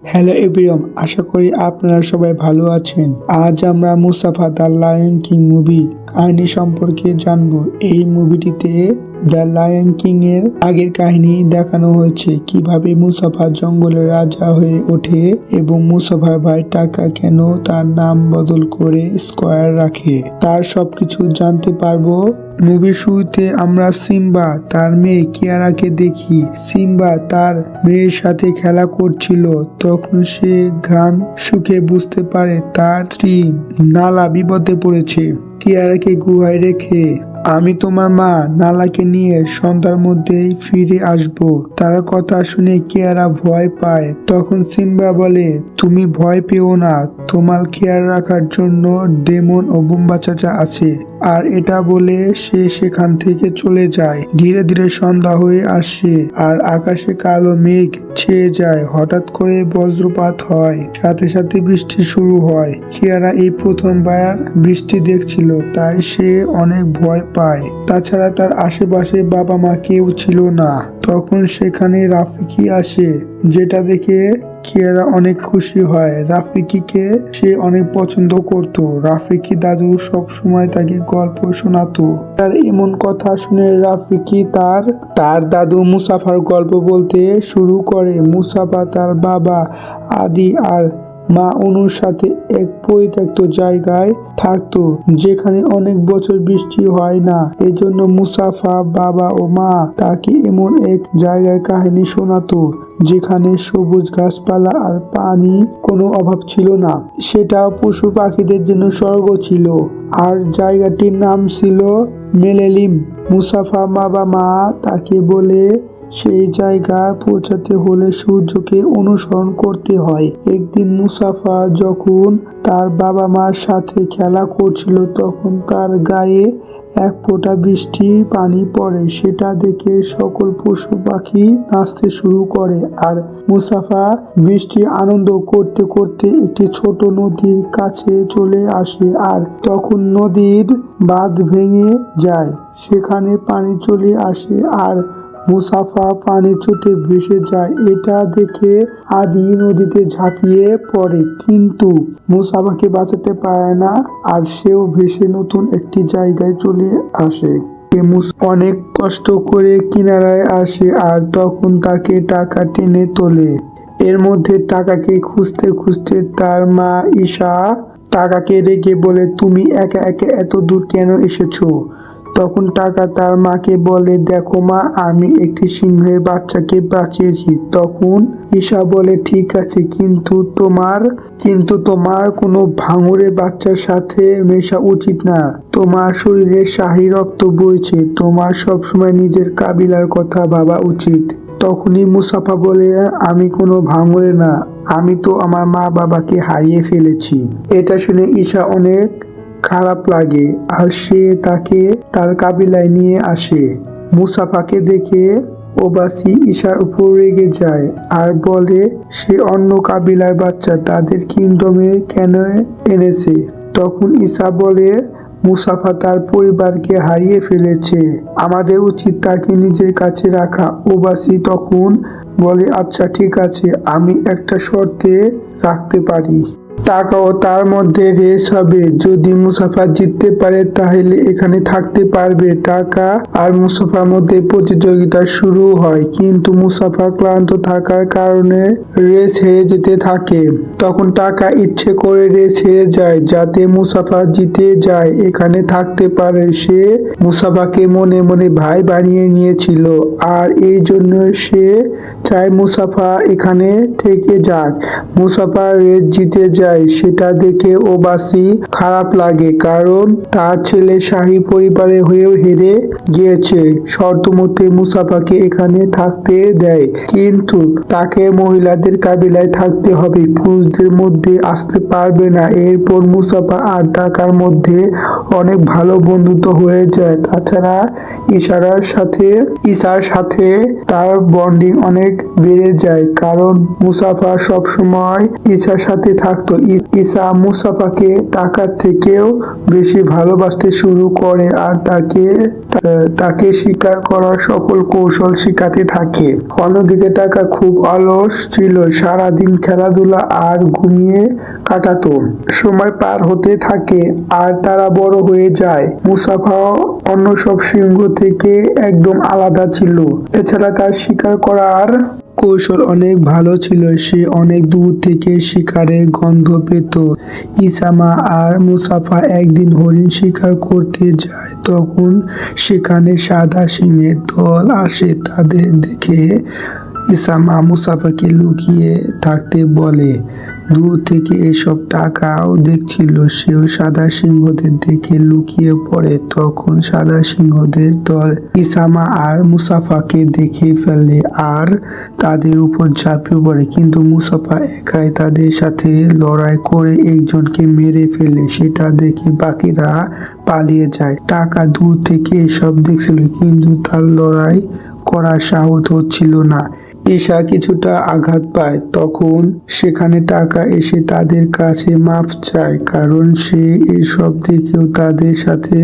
Hello everyone, আশা করি আপনারা সবাই ভালো আছেন। আজ আমরা Mustafa the lion king movie কাহিনী সম্পর্কে জানবো। এই মুভিটিতে দ্য লায়ন কিং এর আগের কাহিনী দেখানো হয়েছে, কিভাবে মুস্তাফা জঙ্গলের রাজা হয়ে ওঠে এবং মুস্তাফার ভাই টাকা কেন তার নাম বদল করে স্কয়ার রাখে, তার সবকিছু জানতে পারবো। মুভির শুরুতে আমরা সিম্বা তার মেয়ে কিয়ারাকে দেখি। সিম্বা তার মেয়ের সাথে খেলা করছিল, তখন সে ঘ্রাণ শুকে বুঝতে পারে তার স্ত্রী নালা বিপদে পড়েছে। কিয়ারাকে গুহায় রেখে, আমি তোমার মা নালাকে নিয়ে সন্ধ্যার মধ্যেই ফিরে আসব। তার কথা শুনে কিয়ারা ভয় পায়। তখন সিম্বা বলে, তুমি ভয় পেও না, তোমার খেয়াল রাখার জন্য ডেমন ও বুম্বা চাচা আছে। আর এটা বলে সে সেখান থেকে চলে যায়। ধীরে ধীরে সন্ধ্যা হয়ে আসে আর আকাশে কালো মেঘ ছেয়ে যায়। হঠাৎ করে বজ্রপাত হয়, সাথে সাথে বৃষ্টি শুরু হয়। কিয়ারা এই প্রথমবার বৃষ্টি দেখছিল, তাই সে অনেক ভয় পায়। তাছাড়া তার আশেপাশে বাবা মা কেউ ছিল না। তখন সেখানে রাফিকি আসে, যেটা দেখে কিয়ারা অনেক খুশি হয়। রাফিকিকে সে অনেক পছন্দ করত। রাফিকি দাদু সব সময় তাকে গল্প শোনাতো। তার এমন কথা শুনে রাফিকি তার দাদু মুসাফার গল্প বলতে শুরু করে। মুসাফা তার বাবা আদি আর মা অনুর সাথে এক পরিত্যক্ত জায়গায় থাকতো, যেখানে অনেক বছর বৃষ্টি হয় না। এজন্য মুসাফা বাবা ও মা তাকে এমন এক জায়গায় কাহিনী শোনাতো, যেখানে সবুজ গাছপালা আর পানি কোনো অভাব ছিল না। সেটা পশু পাখিদের জন্য স্বর্গ ছিল। আর জায়গাটির নাম ছিল মেলেলিম। মুসাফা বাবা মা তাকে বলে, সেই জায়গায় পৌঁছাতে হলে সূর্যকে অনুসরণ করতে হয়। একদিন মুসাফা যখন তার বাবা মার সাথে খেলা করছিল, তখন তার গায়ে এক ফোঁটা বৃষ্টি পানি পড়ে। সেটা দেখে সকল পশু পাখি নাচতে শুরু করে। আর মুসাফা বৃষ্টি আনন্দ করতে করতে একটি ছোট নদীর কাছে চলে আসে। আর তখন নদীর বাঁধ ভেঙে যায়, সেখানে পানি চলে আসে আর মুসাফা পানি চুতে ভেসে যায়। এটা দেখে আদি নদীতে ঝাঁপিয়ে পড়ে, কিন্তু মুসাফাকে বাঁচাতে পারে না আর সেও ভেসে নতুন একটি জায়গায় চলে আসে। অনেক কষ্ট করে কিনারায় আসে আর তখন তাকে টাকা টেনে তোলে। এর মধ্যে টাকাকে খুঁজতে খুঁজতে তার মা ঈশা টাকাকে রেগে বলে, তুমি একা একা এত দূর কেন এসেছো? তখন টাকা তার মাকে বলে, দেখো মা, আমি একটি সিংহের বাচ্চাকে বাঁচিয়েছি। তখন ঈশা বলে, ঠিক আছে, কিন্তু তোমার কোনো ভাঙুরের বাচ্চার সাথে মেশা উচিত না। তোমার শরীরে শাহী রক্ত বইছে, তোমার সবসময় নিজের কাবিলার কথা ভাবা উচিত। তখনই মুসাফা বলে, আমি কোনো ভাঙুরে না, আমি তো আমার মা বাবাকে হারিয়ে ফেলেছি। এটা শুনে ঈশা অনেক খারাপ লাগে আর সে তাকে তার কাবিলায় নিয়ে আসে। মুসাফাকে দেখে ওবাসী ঈশার উপর রেগে যায় আর বলে, সে অন্য কাবিলার বাচ্চা, তাদের কিংডমে কেন এনেছে? তখন ঈশা বলে, মুসাফা তার পরিবারকে হারিয়ে ফেলেছে, আমাদের উচিত তাকে নিজের কাছে রাখা। ওবাসী তখন বলে, আচ্ছা ঠিক আছে, আমি একটা শর্তে রাখতে পারি। টাকাও তার মধ্যে রেস হবে, যদি মুসাফা জিততে পারে তাহলে এখানে থাকতে পারবে। টাকা আর মুসাফার মধ্যে প্রতিযোগিতা শুরু হয়, কিন্তু মুসাফা ক্লান্ত থাকার কারণে রেস হেরে যেতে থাকে। তখন টাকা ইচ্ছে করে রেস হেরে যায়, যাতে মুসাফা জিতে যায়, এখানে থাকতে পারে। সে মুসাফাকে মনে মনে ভাই বানিয়ে নিয়েছিল আর এই জন্য সে চায় মুসাফা এখানে থেকে যাক। মুসাফা রেস জিতে যায়, সেটা দেখে ওবাসী খারাপ লাগে, কারণ তার ছেলে শাহী পরিবারে হয়েও হেরে গিয়েছে। শর্তমতে মুসাফাকে এখানে থাকতে দেয়, কিন্তু তাকে মহিলাদের কাবিলায় থাকতে হবে, পুরুষদের মধ্যে আসতে পারবে না। এরপর মুসাফা আর টাকার মধ্যে অনেক ভালো বন্ধুত্ব হয়ে যায়। তাছাড়া ঈশার সাথে তার বন্ডিং অনেক বেড়ে যায়, কারণ মুসাফা সবসময় ঈশার সাথে থাকতো। ঈসা মুসাফাকে টাকার থেকেও বেশি ভালোবাসতে শুরু করে আর তাকে শিকার করার সকল কৌশল শিখাতে থাকে। অন্যদিকে টাকা খুব অলস ছিল, সারাদিন খেলাধুলা আর ঘুমিয়ে কাটাতো। সময় পার হতে থাকে আর তারা বড় হয়ে যায়। মুসাফা অন্য সব সিংহ থেকে একদম আলাদা ছিল। এছাড়া তার শিকার করার কৌশল অনেক ভালো ছিল। সে অনেক দূর থেকে শিকারের গন্ধ পেত। ইসামা আর মুসাফা একদিন হরিণ শিকার করতে যায়। তখন সেখানে সাদা সিংহের দল আসে। তাদের দেখে ইসামা মুসাফাকে লুকিয়ে থাকতে বলে। দূর থেকে এসব টাকাও দেখছিল। সেও সাদা সিংহদের দেখে লুকিয়ে পড়ে। তখন সাদা সিংহদের দল ইসামা আর মুসাফাকে দেখে ফেলে আর তাদের উপর ঝাঁপিয়ে পড়ে, কিন্তু মুসাফা একাই তাদের সাথে লড়াই করে একজনকে মেরে ফেলে। সেটা দেখে বাকিরা পালিয়ে যায়। টাকা দূর থেকে এসব দেখছিল, কিন্তু তার লড়াই করার সাহস হচ্ছিল না। ঈশা কিছুটা আঘাত পায়। তখন সেখানে টাকা এসে তাদের কাছে মাপ চায়, কারণ সে এসব দেখেও তাদের সাথে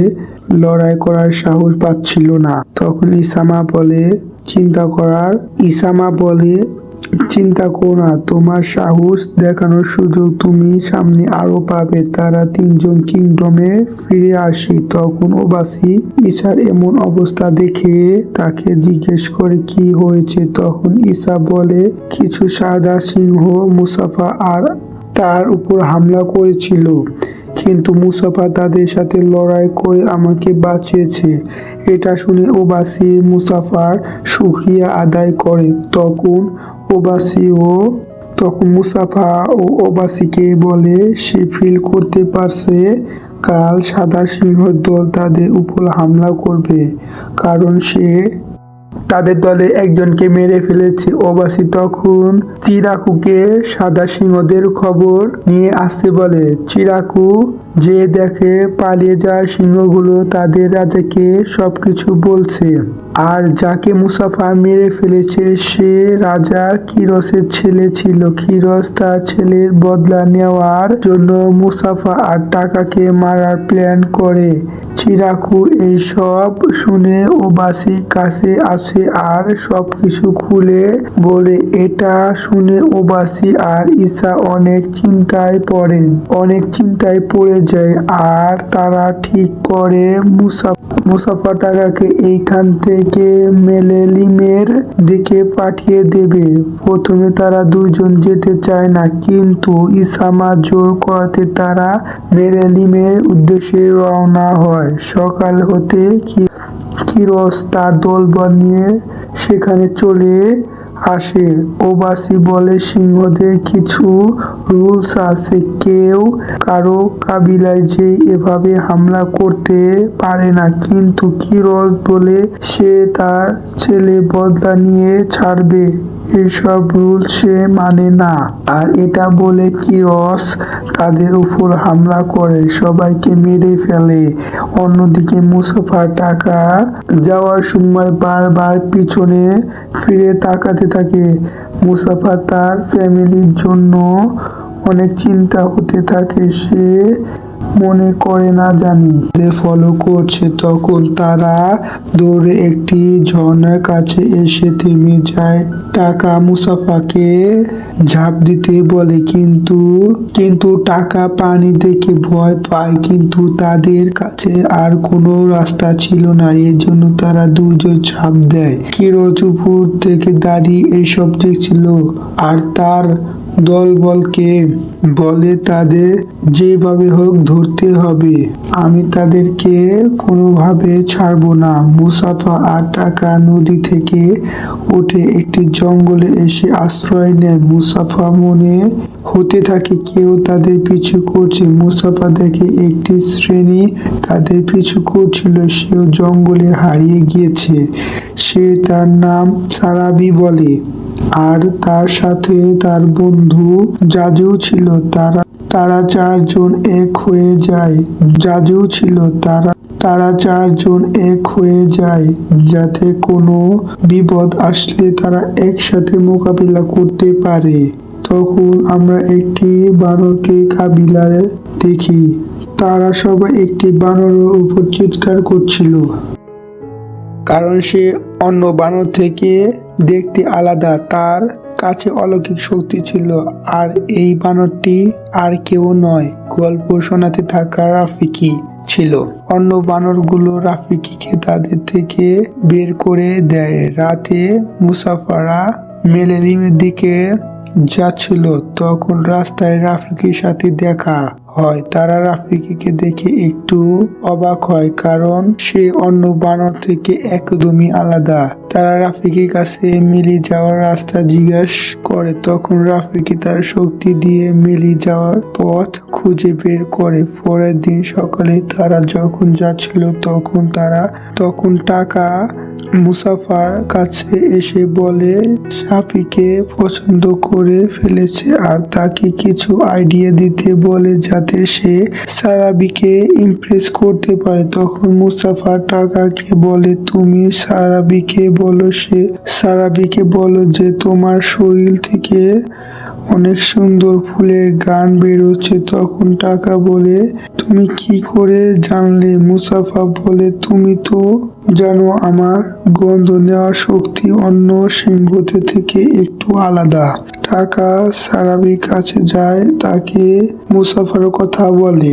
লড়াই করার সাহস পাচ্ছিল না। তখন ইসামা বলে চিন্তা করো না, তোমার সাহস দেখানোর সুযোগ তুমি সামনে আরো পাবে। তারা তিনজন কিংডমে ফিরে আসে। তখন ওবাসি ঈশার এমন অবস্থা দেখে তাকে জিজ্ঞেস করে কি হয়েছে। তখন ঈশা বলে কিছু সাদা সিংহ মুসাফা আর তার উপর হামলা করেছিল, কিন্তু মুসাফা তাদের সাথে লড়াই করে আমাকে বাঁচিয়েছে। এটা শুনে ওবাসি মুসাফার শুকরিয়া আদায় করে। তখন মুসাফা ও ওবাসিকে বলে সে ফিল করতে পারছে কাল সাদা সিংহের দল তাদের উপর হামলা করবে, কারণ সে তাদের দলে একজনকে মেরে ফেলেছে। ওবাসি তখন চিরাকুকে সাদা সিংহদের খবর নিয়ে আসতে বলে। চিরাকু যে দেখে পালিয়ে যাওয়া সিংহগুলো তাদের রাজাকে সবকিছু বলছে, আর যাকে মুসাফা মেরে ফেলেছে সে রাজা কিরসের ছেলে ছিল। কিরস তার ছেলের বদলা নেওয়ার জন্য মুসাফা আর টাকাকে মারার প্ল্যান করে। চিরাকু এইসব শুনে ওবাসির কাছে আসে আর সবকিছু খুলে বলে। এটা শুনে ওবাসি আর ঈশা অনেক চিন্তায় পড়ে যায় আর তারা ঠিক করে মুসাফা টাকাকে এইখান থেকে মেলেলিমের দিকে পাঠিয়ে দেবে। প্রথমে তারা দুইজন যেতে চায় না, কিন্তু ইসামা জোর করাতে তারা মেলেলিমের উদ্দেশ্যে রওনা হয়। সকাল হতে কিরস তার দলবল নিয়ে সেখানে চলে আসে। ওবাসি বলে সিংহদের কিছু রুলস আছে, কেউ কারো কাবিলায় যে এভাবে হামলা করতে পারে না, কিন্তু কিরস বলে সে তার ছেলে বদলা নিয়ে ছাড়বে। এসব রুল সে মানে না, আর এটা বলে কিরস তাদের উপর হামলা করে সবাইকে মেরে ফেলে। অন্যদিকে মুসাফা টাকা যাওয়ার সময় বারবার পিছনে ফিরে তাকাতে থাকে। মুসাফা তার ফ্যামিলির জন্য অনেক চিন্তা হতে থাকে। সে মনে করে না জানি ফলো করছে। তখন তারা দৌড়ে একটি ঝর্ণার কাছে এসে থেমে যায়। টাকা মুসাফাকে ঝাঁপ দিতে বলে, কিন্তু টাকা পানি দেখে ভয় পায়, কিন্তু তাদের কাছে আর কোনো রাস্তা ছিল না, এর জন্য তারা দুজন ঝাঁপ দেয়। কিরস উপর থেকে দাঁড়িয়ে এসব দেখছিল আর তার দলবলকে বলে তাদের যেভাবে হোক ধরতে হবে, আমি তাদেরকে কোনোভাবে ছাড়বো না। মুসাফা আর টাকা নদী থেকে উঠে একটি জঙ্গলে এসে আশ্রয় নেয়। মুসাফা মনে হতে থাকে কেউ তাদের পিছু করছে। মুসাফা দেখে একটি শ্রেণী তাদের পিছু করছিল, সেও জঙ্গলে হারিয়ে গিয়েছে। সে তার নাম সারাবি বলে আর তার সাথে তার বন্ধু জাজু ছিল। তারা চারজন এক হয়ে যায় যাতে কোনো বিপদ আসলে তারা একসাথে মোকাবিলা করতে পারে। তখন আমরা একটি বানরকে কাবিলায় দেখি। তারা সবাই একটি বানরের উপর চিৎকার করছিল, কারণ সে অন্য বানর থেকে দেখতে আলাদা। তার কাছে অলৌকিক শক্তি ছিল, আর এই বানরটি আর কেউ নয়, গল্প শোনাতে থাকা রাফিকি ছিল। অন্য বানরগুলো রাফিকিকে তাদের থেকে বের করে দেয়। রাতে মুসাফারা মেলেলিমের দিকে যাচ্ছিল, তখন রাস্তায় রাফিকির সাথে দেখা হয়। তারা রাফিকিকে দেখে একটু অবাক হয়, কারণ সে অন্য বানর থেকে একদমই আলাদা। তারা রাফিকির কাছে মিলি যাওয়ার রাস্তা জিজ্ঞাসা করে, তখন রাফিকি তার শক্তি দিয়ে মিলি যাওয়ার পথ খুঁজে বের করে। পরের দিন সকালে তারা যখন যাচ্ছিল, তখন টাকা মুসাফার কাছে এসে বলে সাফিকে পছন্দ করে ফেলেছে, আর তাকে কিছু আইডিয়া দিতে বলে যাতে সে সারাবিকে ইমপ্রেস করতে পারে। তখন মুসাফা টাকাকে বলে, তুমি সারাবিকে বলো যে তোমার শরীর থেকে অনেক সুন্দর ফুলের গান বেরোচ্ছে। তখন টাকা বলে, তুমি কি করে জানলে? মুসাফা বলে, তুমি তো জানো আমার গন্ধ নেওয়ার শক্তি অন্য সিংহদের থেকে একটু আলাদা। টাকা সারাবির কাছে যায়, তাকে মুসাফার কথা বলে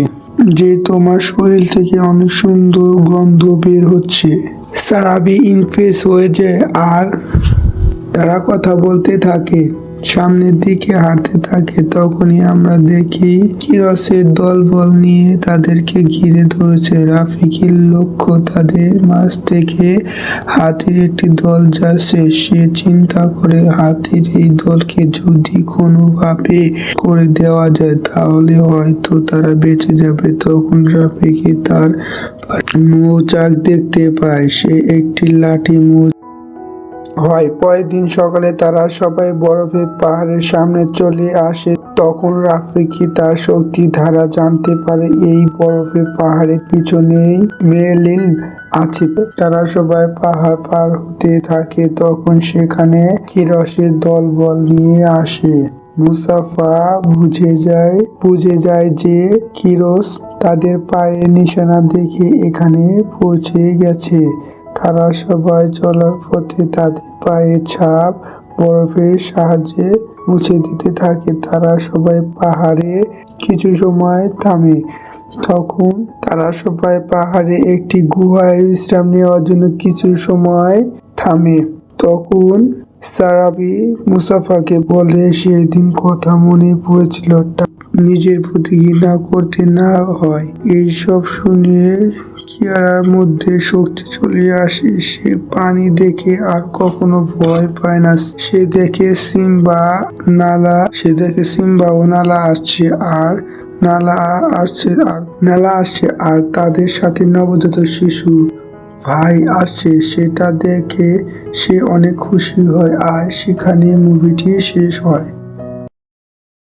যে তোমার শরীর থেকে অনেক সুন্দর গন্ধ বের হচ্ছে। সারাবি ইমপ্রেস হয়ে যায়, আর তারা কথা বলতে থাকে, সামনের দিকে হাঁটতে থাকে। তখনই আমরা দেখি কিরসের দলবল নিয়ে তাদেরকে ঘিরে ধরেছে। রাফিকির লক্ষ্য তাদের মাঝ থেকে হাতির একটি দল যাচ্ছে। সে চিন্তা করে, হাতির এই দলকে যদি কোনোভাবে করে দেওয়া যায় তাহলে হয়তো তারা বেঁচে যাবে। তখন রাফিকি তার মৌচাক দেখতে পায়, সে একটি লাঠি হয়। পরের দিন সকালে তারা সবাই বরফের পাহাড়ের সামনে চলে আসে। তখন রাফিকি তার শক্তি ধারা জানতে পারে এই বরফের পাহাড়ের পিছনেই মেলিন আছে। তারা সবাই পাহাড় পার হতে থাকে, তখন সেখানে কিরসের দলবল নিয়ে আসে। মুসাফা বুঝে যায় যে কিরস তাদের পায়ের নিশানা দেখে এখানে পৌঁছে গেছে। তারা সবাই চলার পথে তাদের পায়ের ছাপ বরফের সাহায্যে মুছে দিতে থাকে। তারা সবাই পাহাড়ে কিছু সময় থামে। তখন তারা সবাই পাহাড়ে একটি গুহায় বিশ্রাম নেওয়ার জন্য কিছু সময় থামে। তখন সারাবি মুসাফাকে বলে সেদিন কথা মনে পড়েছিল, নিজের প্রতি ঘৃণা করতে না হয়। এইসব শুনে কিয়ারার মধ্যে শক্তি চলে আসে। সে পানি দেখে আর কখনো ভয় পায় না। সে দেখে সিম্বা ও নালা আসছে আর তাদের সাথে নবজাত শিশু ভাই আসছে। সেটা দেখে সে অনেক খুশি হয়, আর সেখানে মুভিটি শেষ হয়।